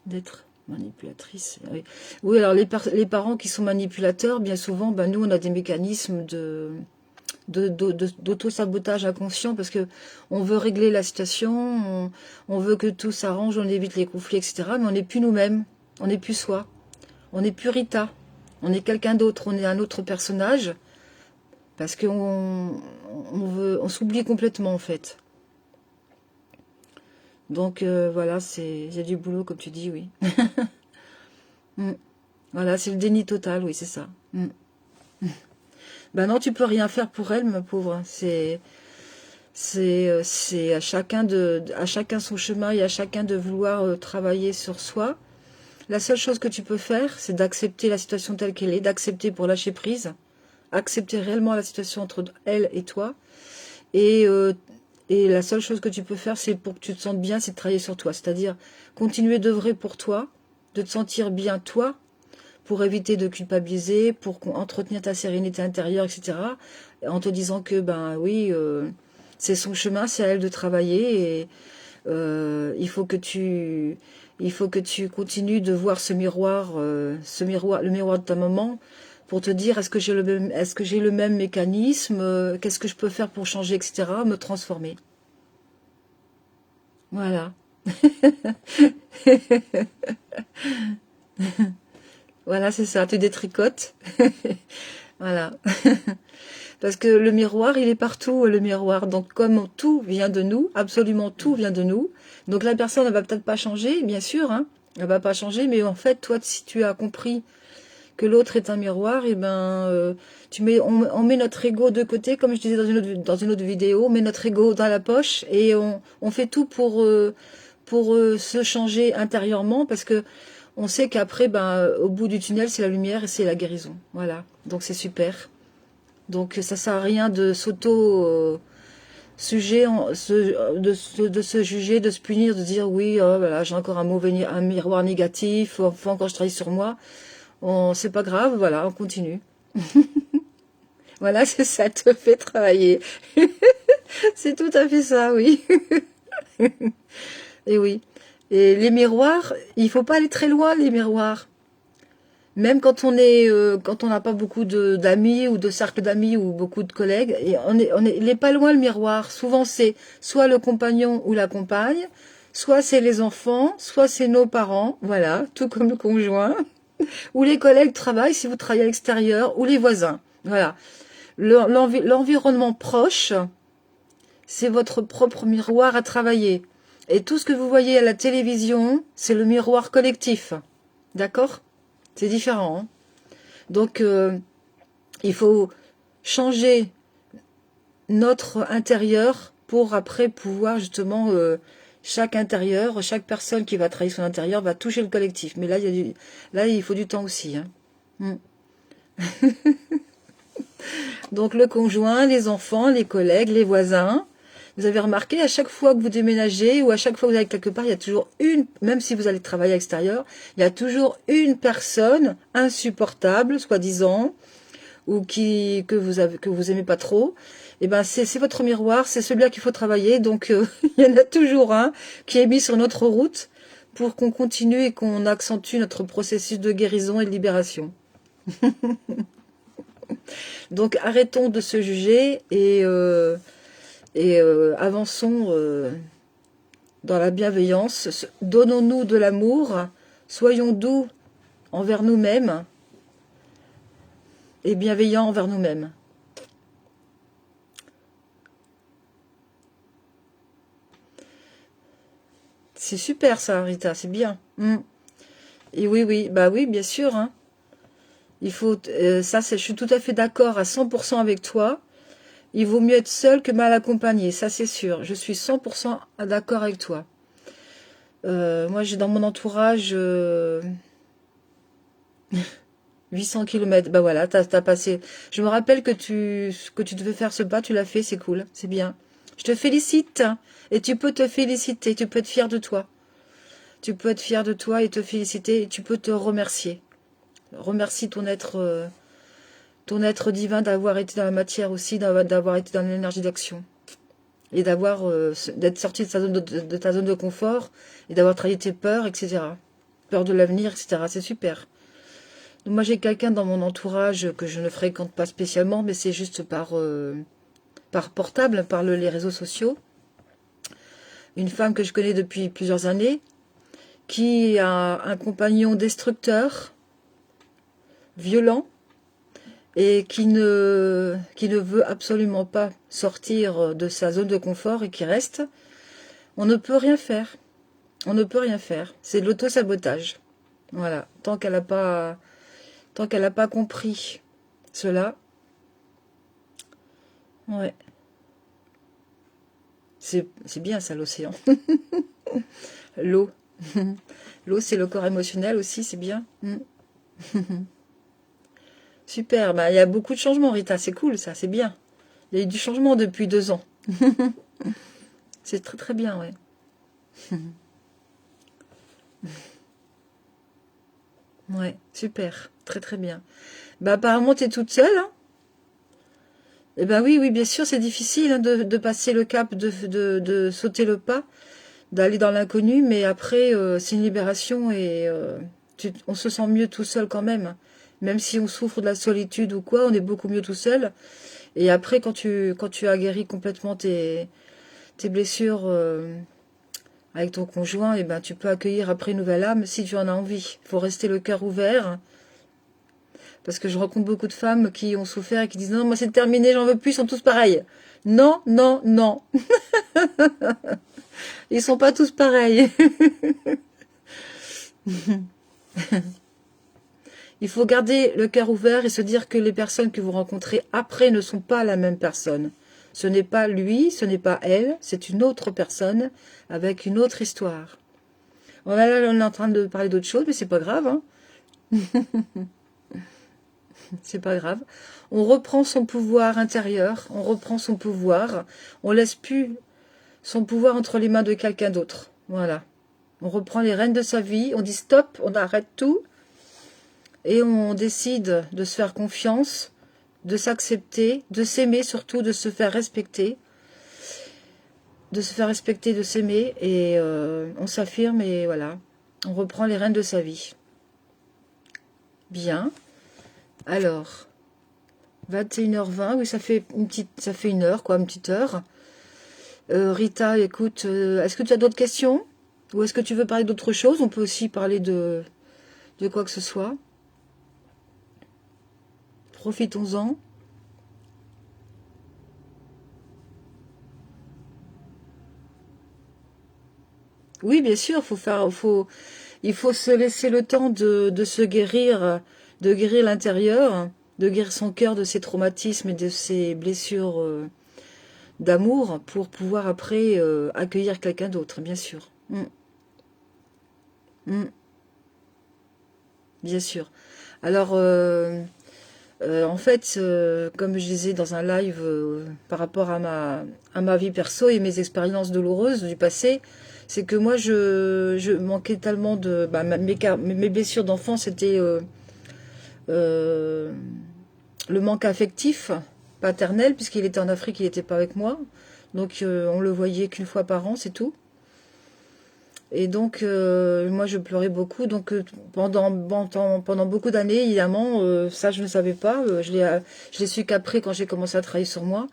d'être manipulatrice. Oui, oui alors les parents qui sont manipulateurs, bien souvent, ben, nous, on a des mécanismes d'auto-sabotage inconscient parce que on veut régler la situation, on veut que tout s'arrange, on évite les conflits, etc. Mais on n'est plus nous-mêmes, on n'est plus soi, on n'est plus Rita, on est quelqu'un d'autre, on est un autre personnage parce qu'on on s'oublie complètement en fait. Donc voilà, il y a du boulot comme tu dis, oui. Mm. Voilà, c'est le déni total, oui, c'est ça. Mm. Ben non, tu peux rien faire pour elle, ma pauvre. C'est à chacun son chemin et à chacun de vouloir travailler sur soi. La seule chose que tu peux faire, c'est d'accepter la situation telle qu'elle est, d'accepter pour lâcher prise, accepter réellement la situation entre elle et toi. Et, euh, et la seule chose que tu peux faire, c'est pour que tu te sentes bien, c'est de travailler sur toi. C'est-à-dire continuer d'œuvrer pour toi, de te sentir bien toi, pour éviter de culpabiliser, pour entretenir ta sérénité intérieure, etc. En te disant que, ben oui, c'est son chemin, c'est à elle de travailler et il faut que tu continues de voir ce miroir, le miroir de ta maman, pour te dire est-ce que j'ai le même mécanisme, qu'est-ce que je peux faire pour changer, etc., me transformer. Voilà. Voilà, c'est ça, tu détricotes. Voilà. Parce que le miroir, il est partout, le miroir. Donc, comme tout vient de nous, absolument tout vient de nous. Donc, la personne, elle va peut-être pas changer, bien sûr, hein. Elle va pas changer, mais en fait, toi, si tu as compris que l'autre est un miroir, et ben, on met notre ego de côté, comme je disais dans une autre vidéo, on met notre ego dans la poche et on fait tout pour se changer intérieurement, parce que on sait qu'après, ben, au bout du tunnel, c'est la lumière et c'est la guérison. Voilà. Donc, c'est super. Donc ça sert à rien de sujet, de se juger, de se punir, de dire oui, oh, voilà, j'ai encore un miroir négatif, faut encore que je travaille sur moi. C'est pas grave, voilà, on continue. Voilà, c'est ça, te fait travailler. C'est tout à fait ça, oui. Et oui. Et les miroirs, il faut pas aller très loin, les miroirs. Même quand on n'a pas beaucoup d'amis ou de cercle d'amis ou beaucoup de collègues, et il est pas loin le miroir. Souvent c'est soit le compagnon ou la compagne, soit c'est les enfants, soit c'est nos parents, voilà, tout comme le conjoint, ou les collègues de travail si vous travaillez à l'extérieur, ou les voisins, voilà. L'environnement proche, c'est votre propre miroir à travailler. Et tout ce que vous voyez à la télévision, c'est le miroir collectif, d'accord? C'est différent, hein. Donc, il faut changer notre intérieur pour après pouvoir justement, chaque intérieur, chaque personne qui va travailler son intérieur va toucher le collectif. Mais là, là il faut du temps aussi, hein. Mm. Donc, le conjoint, les enfants, les collègues, les voisins. Vous avez remarqué, à chaque fois que vous déménagez ou à chaque fois que vous allez quelque part, il y a toujours même si vous allez travailler à l'extérieur, il y a toujours une personne insupportable, soi-disant, ou que vous aimez pas trop. Et ben c'est votre miroir, c'est celui-là qu'il faut travailler. Donc il y en a toujours un qui est mis sur notre route pour qu'on continue et qu'on accentue notre processus de guérison et de libération. Donc arrêtons de se juger et avançons dans la bienveillance. Donnons-nous de l'amour, soyons doux envers nous-mêmes et bienveillants envers nous-mêmes. C'est super ça, Rita, c'est bien. Mm. Et oui, oui, bah oui, bien sûr, hein. Il faut, je suis tout à fait d'accord à 100% avec toi. Il vaut mieux être seul que mal accompagné, ça c'est sûr. Je suis 100% d'accord avec toi. Moi, j'ai dans mon entourage 800 km. Bah voilà, t'as passé. Je me rappelle que tu devais faire ce pas, tu l'as fait, c'est cool, c'est bien. Je te félicite. Et tu peux te féliciter, tu peux être fier de toi. Tu peux être fier de toi et te féliciter, et tu peux te remercier. Remercie ton être divin d'avoir été dans la matière aussi, d'avoir été dans l'énergie d'action. et d'être sorti de, de ta zone de confort et d'avoir trahi tes peurs, etc. Peur de l'avenir, etc. C'est super. Donc moi j'ai quelqu'un dans mon entourage que je ne fréquente pas spécialement, mais c'est juste par portable, par les réseaux sociaux. Une femme que je connais depuis plusieurs années, qui a un compagnon destructeur, violent, et qui ne veut absolument pas sortir de sa zone de confort et qui reste, on ne peut rien faire. On ne peut rien faire. C'est de l'auto-sabotage. Voilà. Tant qu'elle n'a pas compris cela, ouais. C'est bien ça, l'océan. L'eau. L'eau, c'est le corps émotionnel aussi, c'est bien. Super, bah, il y a beaucoup de changements, Rita, c'est cool ça, c'est bien. Il y a eu du changement depuis 2 ans. C'est très très bien, ouais. Ouais, super, très très bien. Bah apparemment, tu es toute seule, hein? Eh ben oui, oui, bien sûr, c'est difficile hein, de passer le cap, de sauter le pas, d'aller dans l'inconnu, mais après, c'est une libération et on se sent mieux tout seul quand même. Même si on souffre de la solitude ou quoi, on est beaucoup mieux tout seul. Et après, quand tu as guéri complètement tes blessures avec ton conjoint, eh ben, tu peux accueillir après une nouvelle âme si tu en as envie. Il faut rester le cœur ouvert. Parce que je rencontre beaucoup de femmes qui ont souffert et qui disent non, moi c'est terminé, j'en veux plus, ils sont tous pareils. Non, non, non. Ils sont pas tous pareils. Il faut garder le cœur ouvert et se dire que les personnes que vous rencontrez après ne sont pas la même personne. Ce n'est pas lui, ce n'est pas elle, c'est une autre personne avec une autre histoire. Bon, là, on est en train de parler d'autre chose, mais c'est pas grave. Hein. C'est pas grave. On reprend son pouvoir intérieur, on reprend son pouvoir, on laisse plus son pouvoir entre les mains de quelqu'un d'autre. Voilà. On reprend les rênes de sa vie, on dit stop, on arrête tout, et on décide de se faire confiance, de s'accepter, de s'aimer surtout, de se faire respecter, de s'aimer, et on s'affirme, et voilà. On reprend les rênes de sa vie. Bien. Alors, 21h20, oui, ça fait une heure, quoi, une petite heure. Rita, écoute, est-ce que tu as d'autres questions? Ou est-ce que tu veux parler d'autre chose? On peut aussi parler de quoi que ce soit. Profitons-en. Oui, bien sûr, il faut se laisser le temps de se guérir, de guérir l'intérieur, de guérir son cœur de ses traumatismes et de ses blessures d'amour pour pouvoir après accueillir quelqu'un d'autre, bien sûr. Bien sûr. Alors, en fait, comme je disais dans un live par rapport à ma vie perso et mes expériences douloureuses du passé, c'est que moi, je manquais tellement de... Bah, mes blessures d'enfance, c'était euh, le manque affectif paternel, puisqu'il était en Afrique, il n'était pas avec moi. Donc, on le voyait qu'une fois par an, c'est tout. Et donc, moi, je pleurais beaucoup. Donc, pendant beaucoup d'années, évidemment, ça, je ne savais pas. Je l'ai su qu'après, quand j'ai commencé à travailler sur moi.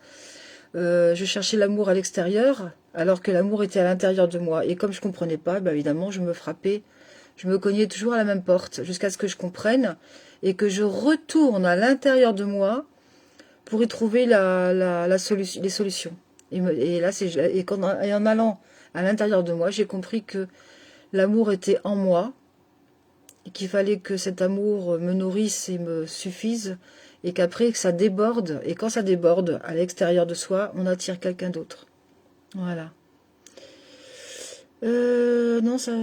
Je cherchais l'amour à l'extérieur, alors que l'amour était à l'intérieur de moi. Et comme je comprenais pas, bah, évidemment, je me frappais. Je me cognais toujours à la même porte, jusqu'à ce que je comprenne et que je retourne à l'intérieur de moi pour y trouver les solutions. Et là, et en allant à l'intérieur de moi, j'ai compris que l'amour était en moi et qu'il fallait que cet amour me nourrisse et me suffise et qu'après que ça déborde, et quand ça déborde à l'extérieur de soi, on attire quelqu'un d'autre. Voilà. Non, ça va,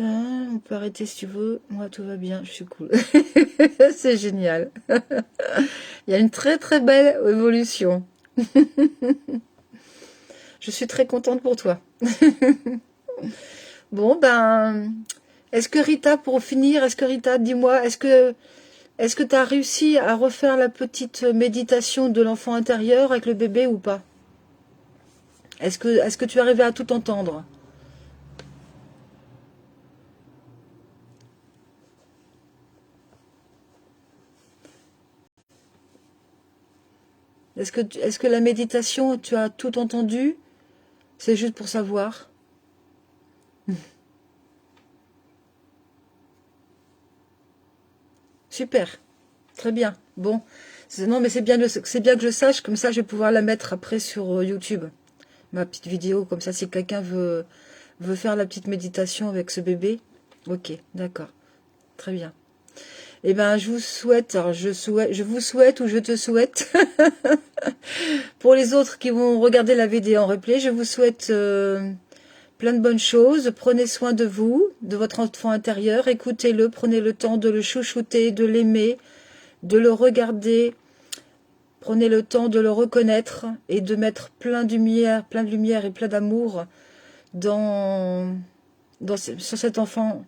on peut arrêter si tu veux. Moi, tout va bien, je suis cool. C'est génial. Il y a une très très belle évolution. Je suis très contente pour toi. Bon, ben, est-ce que Rita, pour finir, dis-moi, est-ce que tu as réussi à refaire la petite méditation de l'enfant intérieur avec le bébé ou pas? Est-ce que tu arrivais à tout entendre? Est-ce que la méditation, tu as tout entendu? C'est juste pour savoir. Super, très bien. Bon, non, mais c'est bien que je sache, comme ça je vais pouvoir la mettre après sur YouTube. Ma petite vidéo, comme ça si quelqu'un veut faire la petite méditation avec ce bébé. Ok, d'accord, très bien. Eh ben, je vous souhaite, alors je vous souhaite ou je te souhaite, pour les autres qui vont regarder la vidéo en replay, je vous souhaite plein de bonnes choses. Prenez soin de vous, de votre enfant intérieur, écoutez-le, prenez le temps de le chouchouter, de l'aimer, de le regarder, prenez le temps de le reconnaître et de mettre plein de lumière et plein d'amour sur cet enfant,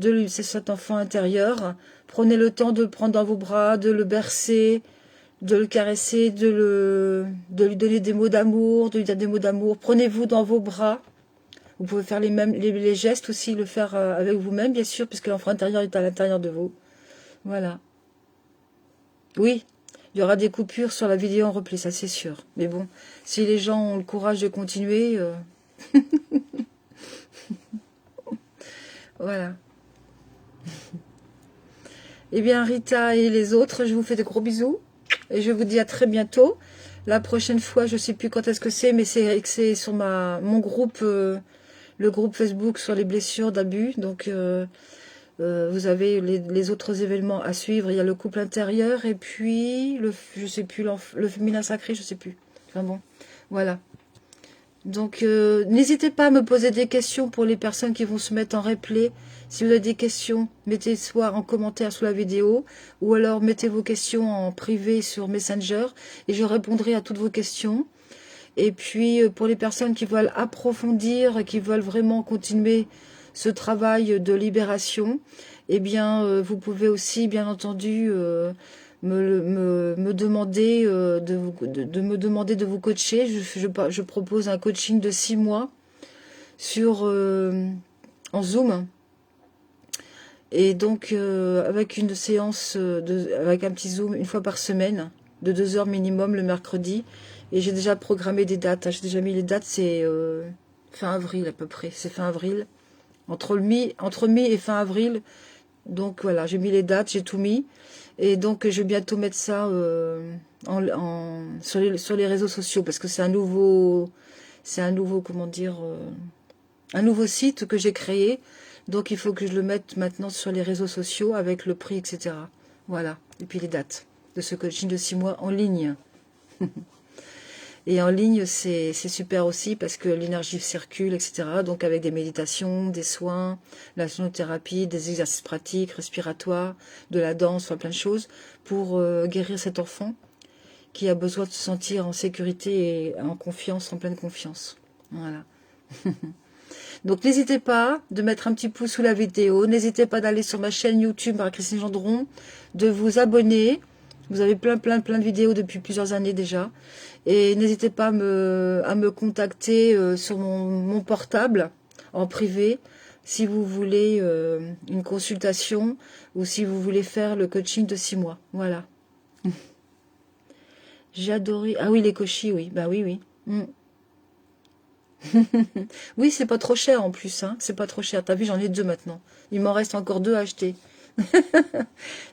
c'est cet enfant intérieur. Prenez le temps de le prendre dans vos bras, de le bercer, de le caresser, de lui donner des mots d'amour, de lui dire des mots d'amour. Prenez-vous dans vos bras. Vous pouvez faire les gestes aussi, le faire avec vous-même, bien sûr, puisque l'enfant intérieur est à l'intérieur de vous. Voilà. Oui, il y aura des coupures sur la vidéo en replay, ça c'est sûr. Mais bon, si les gens ont le courage de continuer, voilà. Eh bien, Rita et les autres, je vous fais de gros bisous. Et je vous dis à très bientôt. La prochaine fois, je ne sais plus quand est-ce que c'est, mais c'est sur mon groupe, le groupe Facebook sur les blessures d'abus. Donc, vous avez les autres événements à suivre. Il y a le couple intérieur et puis, je sais plus, le féminin sacré, je sais plus. Enfin bon, voilà. Donc, n'hésitez pas à me poser des questions pour les personnes qui vont se mettre en replay. Si vous avez des questions, mettez soit en commentaire sous la vidéo, ou alors mettez vos questions en privé sur Messenger, et je répondrai à toutes vos questions. Et puis, pour les personnes qui veulent approfondir, qui veulent vraiment continuer ce travail de libération, eh bien, vous pouvez aussi, bien entendu, me demander de me demander de vous coacher. Je propose un coaching de 6 mois en Zoom. Et donc, avec une séance, avec un petit Zoom une fois par semaine, de 2 heures minimum le mercredi. Et j'ai déjà programmé des dates. J'ai déjà mis les dates, c'est fin avril à peu près. C'est fin avril. Entre mi et fin avril. Donc voilà, j'ai mis les dates, j'ai tout mis. Et donc, je vais bientôt mettre ça sur les réseaux sociaux. Parce que c'est un nouveau, comment dire, un nouveau site que j'ai créé. Donc, il faut que je le mette maintenant sur les réseaux sociaux avec le prix, etc. Voilà. Et puis les dates de ce coaching de 6 mois en ligne. Et en ligne, c'est super aussi parce que l'énergie circule, etc. Donc avec des méditations, des soins, la sonothérapie, des exercices pratiques, respiratoires, de la danse, enfin plein de choses pour guérir cet enfant qui a besoin de se sentir en sécurité et en confiance, en pleine confiance. Voilà. Donc n'hésitez pas de mettre un petit pouce sous la vidéo, n'hésitez pas d'aller sur ma chaîne YouTube Marie-Christine Gendron, de vous abonner. Vous avez plein de vidéos depuis plusieurs années déjà. Et n'hésitez pas à me contacter sur mon portable en privé si vous voulez une consultation ou si vous voulez faire le coaching de 6 mois. Voilà. J'ai adoré. Ah oui, les cochis, oui. Bah oui, oui. Mm. Oui, c'est pas trop cher en plus. Hein. C'est pas trop cher. T'as vu, j'en ai 2 maintenant. Il m'en reste encore 2 à acheter.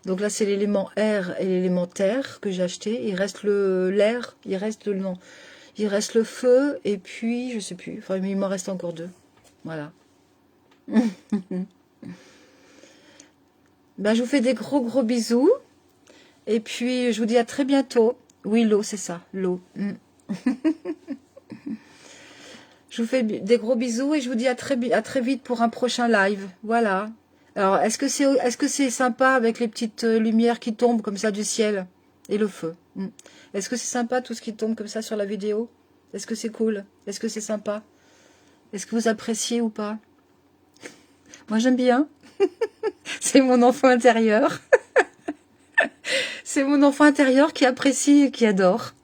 Donc là, c'est l'élément air et l'élément terre que j'ai acheté. Il reste l'air, il reste le feu et puis je sais plus. Enfin, mais il m'en reste encore 2. Voilà. Ben, je vous fais des gros bisous et puis je vous dis à très bientôt. Oui, l'eau, c'est ça, l'eau. Je vous fais des gros bisous et je vous dis à très vite pour un prochain live. Voilà. Alors, est-ce que c'est sympa avec les petites lumières qui tombent comme ça du ciel et le feu? Est-ce que c'est sympa tout ce qui tombe comme ça sur la vidéo? Est-ce que c'est cool? Est-ce que c'est sympa? Est-ce que vous appréciez ou pas? Moi, j'aime bien. C'est mon enfant intérieur. C'est mon enfant intérieur qui apprécie et qui adore.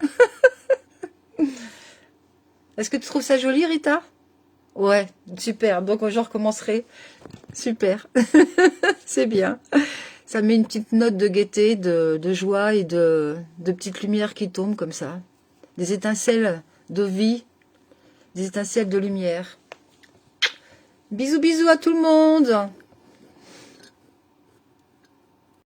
Est-ce que tu trouves ça joli, Rita? Ouais, super. Donc je recommencerai. Super. C'est bien. Ça met une petite note de gaieté, de joie et de petites lumières qui tombent comme ça. Des étincelles de vie, des étincelles de lumière. Bisous, bisous à tout le monde.